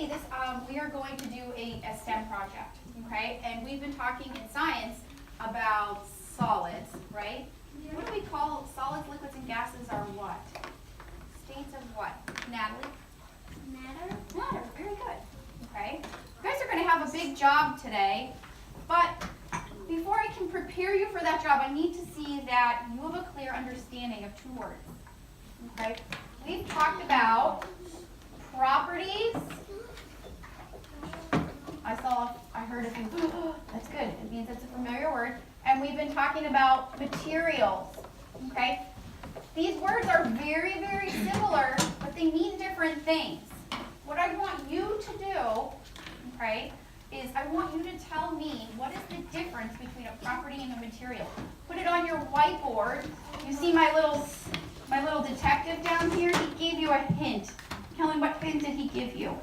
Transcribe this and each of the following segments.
today we are going to do a STEM project, okay? And we've been talking in science about solids, right? What do we call solids, liquids, and gases are what? States of what? Natalie? Matter. Matter, very good. Okay. You guys are going to have a big job today, but before I can prepare you for that job, I need to see that you have a clear understanding of two words. Okay? We've talked about properties. I heard a few, that's good. It means it's a familiar word. And we've been talking about materials. Okay? These words are very, very similar, but they mean different things. What I want you to do, okay, is I want you to tell me what is the difference between a property and a material. Put it on your whiteboard. You see my little detective down here? He gave you a hint. Helen, what hint did he give you?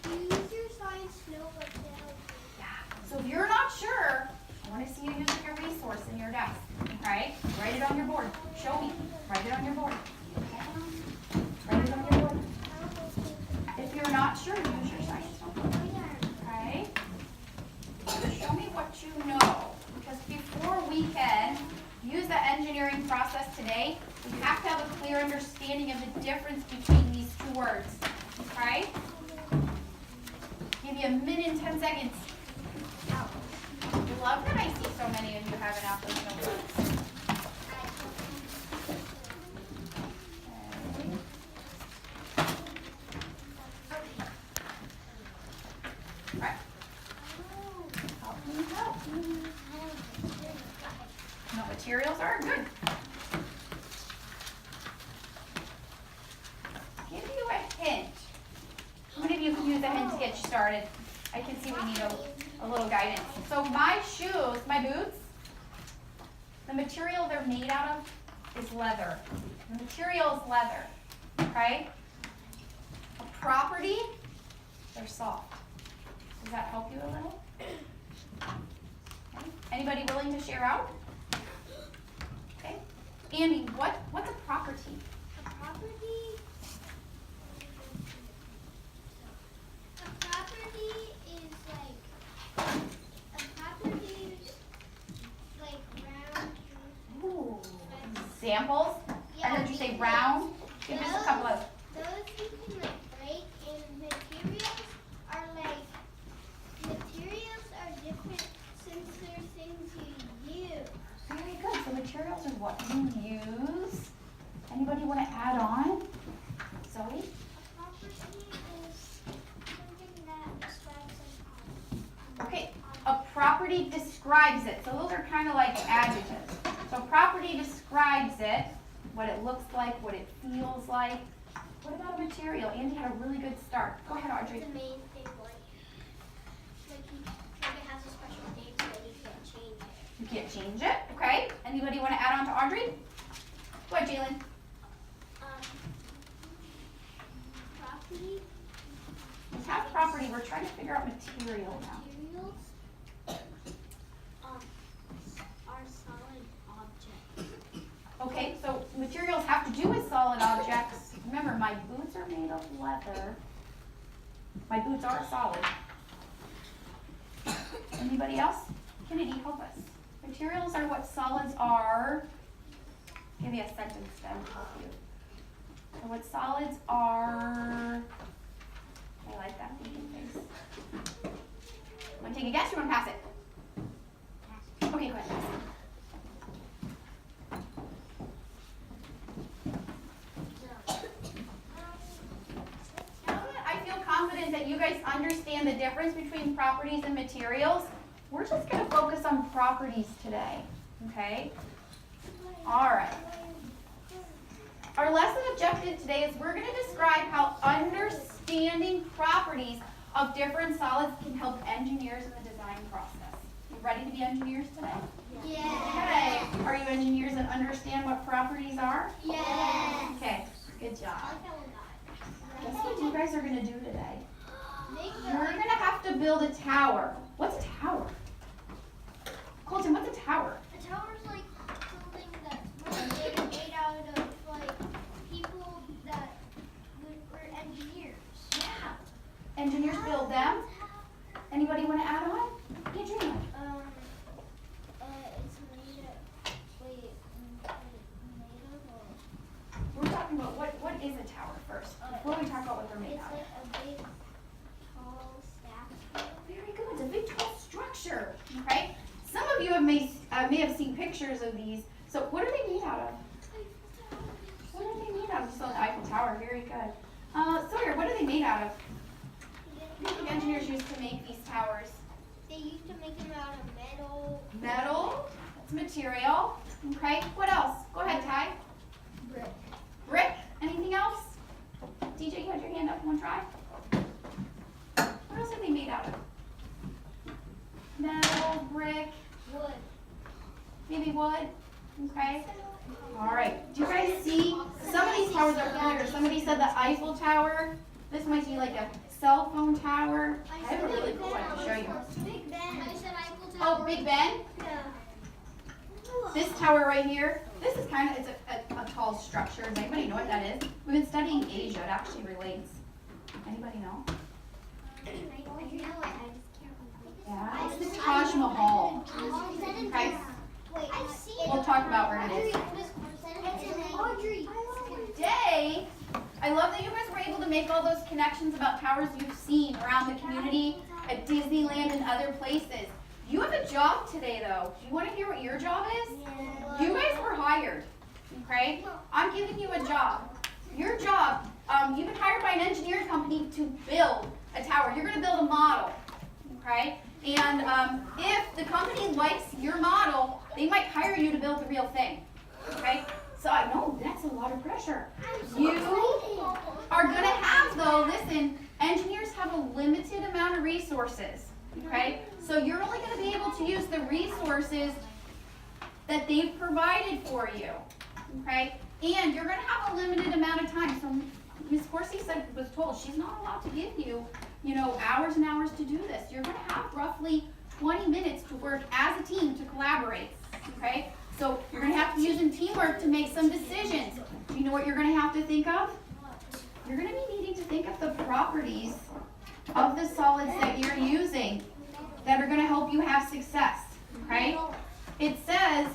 Use your science notebook to help you. Yeah. So if you're not sure, I want to see you using your resource in your desk. Okay? Write it on your board. Show me. Write it on your board. Okay? Write it on your board. If you're not sure, use your science notebook. Okay? Show me what you know. Because before we can use the engineering process today, we have to have a clear understanding of the difference between these two words. Okay? Give you a minute and 10 seconds. I love that I see so many of you having out those notebooks. Alright. Help me. No, materials are good. Give you a hint. How many of you can use a hint to get you started? I can see we need a little guidance. So my shoes, my boots, the material they're made out of is leather. The material is leather, okay? A property, they're soft. Does that help you a little? Okay. Anybody willing to share out? Okay. Andy, what's a property? A property is round. Ooh. Examples? I heard you say round. Give us a couple of. Those you can break, and materials are different since they're things you use. Very good. So materials are what you use. Anybody want to add on? Zoe? A property is something that describes an object. Okay. A property describes it. So those are kind of like adjectives. So property describes it, what it looks like, what it feels like. What about a material? Andy had a really good start. Go ahead, Audrey. The main thing, it has a special name so that you can't change it. You can't change it. Okay. Anybody want to add on to Audrey? Go ahead, Jalen. Property. We have property. We're trying to figure out material now. Materials are solid objects. Okay, so materials have to do with solid objects. Remember, my boots are made of leather. My boots are solid. Anybody else? Kennedy, help us. Materials are what solids are. Give me a sentence that will help you. So what solids are. I like that thinking face. Want to take a guess or want to pass it? Okay, go ahead, pass it. Confident that you guys understand the difference between properties and materials. We're just going to focus on properties today, okay? All right. Our lesson objective today is we're going to describe how understanding properties of different solids can help engineers in the design process. You ready to be engineers today? Yeah. Okay. Are you engineers that understand what properties are? Yes. Okay. Good job. Guess what you guys are going to do today? You're going to have to build a tower. What's a tower? Colton, what's a tower? A tower is like something that's really made out of like people that were engineers. Yeah. engineers build them. Anybody want to add on? Andrea. It's made of, made of or? We're talking about what is a tower first, before we talk about what they're made It's out of. like a big, tall stack. Very good. It's a big tall structure. Okay. Some of you may have seen pictures of these. So what are they made out of? What are they made out of? You saw the Eiffel Tower. Very good. Sawyer, what are they made out of? What do engineers use to make these towers? They used to make them out of metal. Metal. That's material. Okay. What else? Go ahead, Ty. Brick. Brick. Anything else? DJ, you had your hand up. Want to try? What else are they made out of? Metal, brick, Wood. maybe wood. Okay. All right. Do you guys see? Some of these towers are familiar. Somebody said the Eiffel Tower. This might be like a cell phone tower. I have a really cool one to show you. Big Ben. I said Eiffel Oh, Big Ben. Yeah. This tower right here. This is kind of it's a tall structure. Does anybody know what that is? We've been studying Asia. It actually relates. Anybody know? Yeah. It's the Taj Mahal. Okay. We'll talk about where it is. Today, I love that you guys were able to make all those connections about towers you've seen around the community, at Disneyland and other places. You have a job today though. Do you want to hear what your job is? You guys were hired, okay? I'm giving you a job. Your job, you've been hired by an engineering company to build a tower. You're going to build a model, okay? And if the company likes your model, they might hire you to build the real thing, okay? So I know that's a lot of pressure. You are going to have, though, listen, engineers have a limited amount of resources, okay? So you're only going to be able to use the resources that they've provided for you, okay? And you're going to have a limited amount of time. So Ms. Corsi was told she's not allowed to give you, hours and hours to do this. You're going to have roughly 20 minutes to work as a team to collaborate, okay? So you're going to have to use some teamwork to make some decisions. Do you know what you're going to have to think of? You're going to be needing to think of the properties of the solids that you're using that are going to help you have success, okay? It says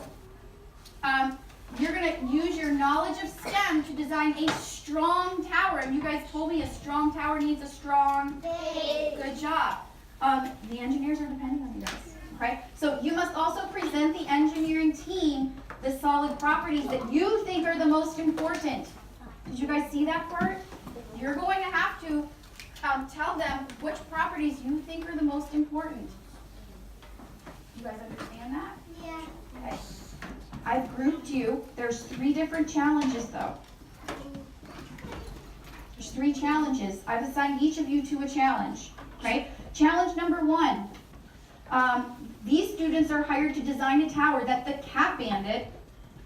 you're going to use your knowledge of STEM to design a strong tower. And you guys told me a strong tower needs a strong base. Good job. The engineers are depending on you guys, okay? So you must also present the engineering team the solid properties that you think are the most important. Did you guys see that part? You're going to have to tell them which properties you think are the most important. You guys understand that? Yeah. Okay. I've grouped you. There's 3 different challenges though. There's 3 challenges. I've assigned each of you to a challenge. Okay? Challenge number 1. These students are hired to design a tower that the Cat Bandit,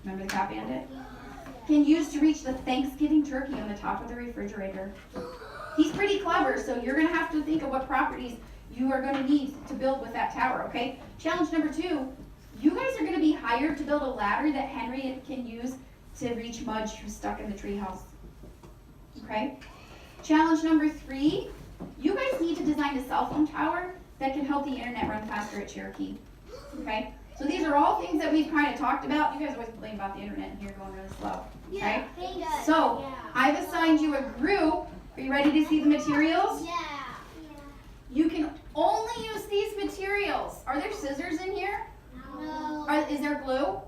remember the Cat Bandit? Can use to reach the Thanksgiving turkey on the top of the refrigerator. He's pretty clever, so you're going to have to think of what properties you are going to need to build with that tower, okay? Challenge number 2, you guys are going to be hired to build a ladder that Henry can use to reach Mudge, who's stuck in the treehouse, okay? Challenge number 3, you guys need to design a cell phone tower that can help the internet run faster at Cherokee, okay? So these are all things that we've kind of talked about. You guys always complain about the internet and here going really slow, okay? Yeah. So I've assigned you a group. Are you ready to see the materials? Yeah. You can only use these materials. Are there scissors in here? No. Is there glue?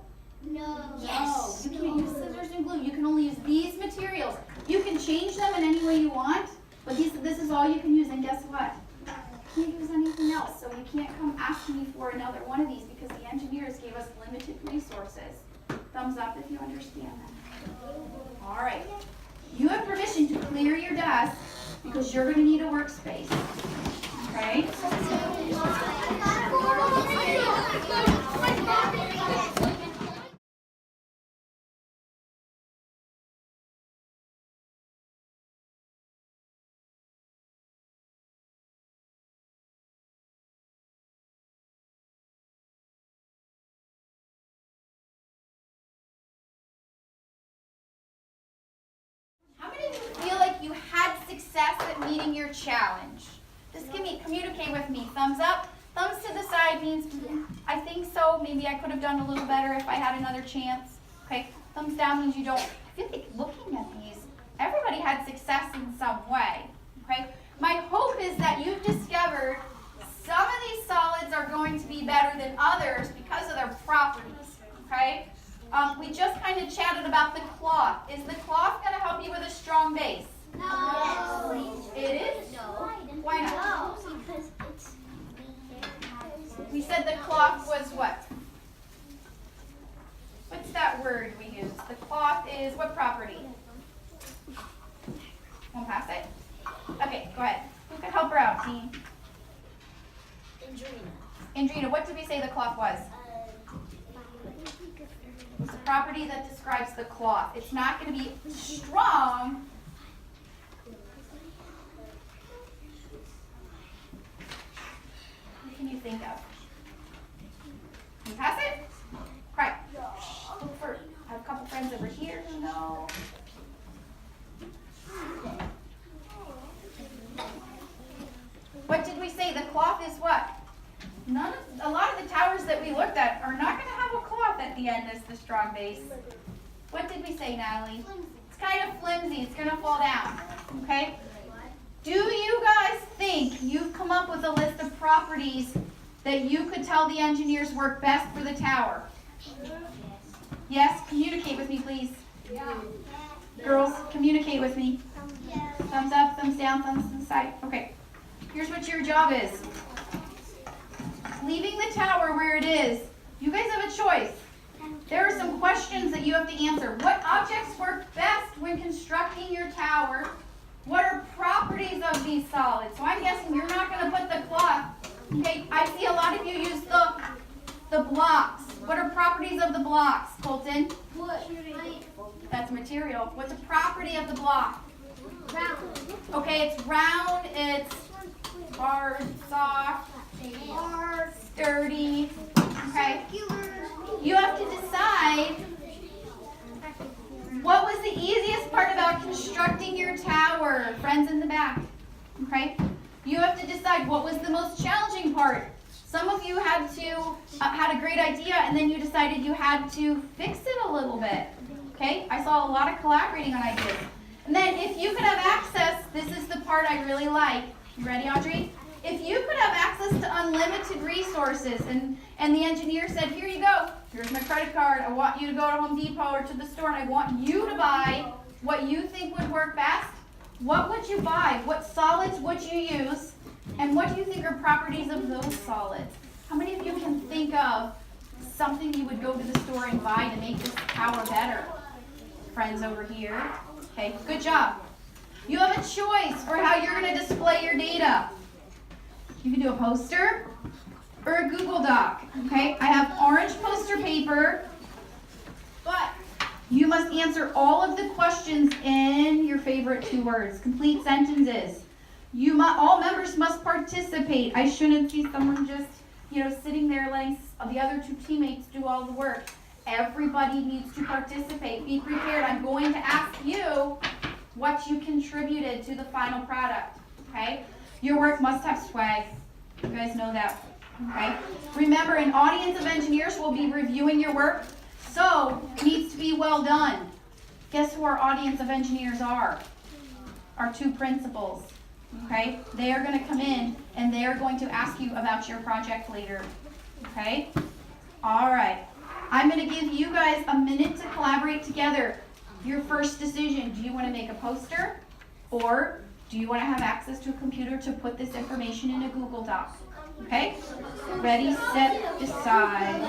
No. No. You can't use scissors and glue. You can only use these materials. You can change them in any way you want, but this is all you can use. And guess what? You can't use anything else. So you can't come ask me for another one of these because the engineers gave us limited resources. Thumbs up if you understand that. All right. You have permission to clear your desk because you're going to need a workspace. Okay? How many of you feel like you had success at meeting your challenge? Just communicate with me. Thumbs up. Thumbs to the side means I think so. Maybe I could have done a little better if I had another chance. Okay. Thumbs down means you don't. I feel like looking at these, everybody had success in some way. Okay. My hope is that you've discovered some of these solids are going to be better than others because of their properties. Okay. We just kind of chatted about the cloth. Is the cloth going to help you with a strong base? No. It is? No. Why not? No, because it's. We said the cloth was what? What's that word we use? The cloth is what property? Want to pass it? Okay, go ahead. Who can help her out, team? Andrina, what did we say the cloth was? It's a property that describes the cloth. It's not going to be strong. What can you think of? Can you pass it? Right. Look for, I have a couple friends over here who know. What did we say? The cloth is what? A lot of the towers that we looked at are not going to have a cloth at the end as the strong base. What did we say, Natalie? It's kind of flimsy. It's going to fall down. Okay? Do you guys think you've come up with a list of properties that you could tell the engineers work best for the tower? Yes? Communicate with me, please. Yeah. Girls, communicate with me. Yeah. Thumbs up, thumbs down, thumbs to the side. Okay. Here's what your job is. Leaving the tower where it is, you guys have a choice. There are some questions that you have to answer. What objects work best when constructing your tower? What are properties of these solids? So I'm guessing you're not going to put the cloth. Okay, I see a lot of you use the blocks. What are properties of the blocks, Colton? Wood. That's material. What's a property of the block? Round. Okay, it's round, it's hard, soft, Hard. sturdy. Okay. You have to decide what was the easiest part about constructing your tower, friends in the back. Okay. You have to decide what was the most challenging part. Some of you had a great idea and then you decided you had to fix it a little bit. Okay. I saw a lot of collaborating on ideas. And then if you could have access, this is the part I really like. You ready, Audrey? If you could have access to unlimited resources and the engineer said, here you go, here's my credit card, I want you to go to Home Depot or to the store and I want you to buy what you think would work best, what would you buy? What solids would you use? And what do you think are properties of those solids? How many of you can think of something you would go to the store and buy to make this tower better? Friends over here. Okay, good job. You have a choice for how you're going to display your data. You can do a poster or a Google Doc. Okay, I have orange poster paper, but you must answer all of the questions in your favorite 2 words. Complete sentences. All members must participate. I shouldn't see someone just, sitting there letting the other 2 teammates do all the work. Everybody needs to participate. Be prepared. I'm going to ask you what you contributed to the final product. Okay? Your work must have swag. You guys know that. Okay? Remember, an audience of engineers will be reviewing your work, so it needs to be well done. Guess who our audience of engineers are? Our 2 principals. Okay? They are going to come in and they are going to ask you about your project later. Okay? All right. I'm going to give you guys a minute to collaborate together. Your first decision, do you want to make a poster or do you want to have access to a computer to put this information in a Google Doc? Okay? Ready, set, decide.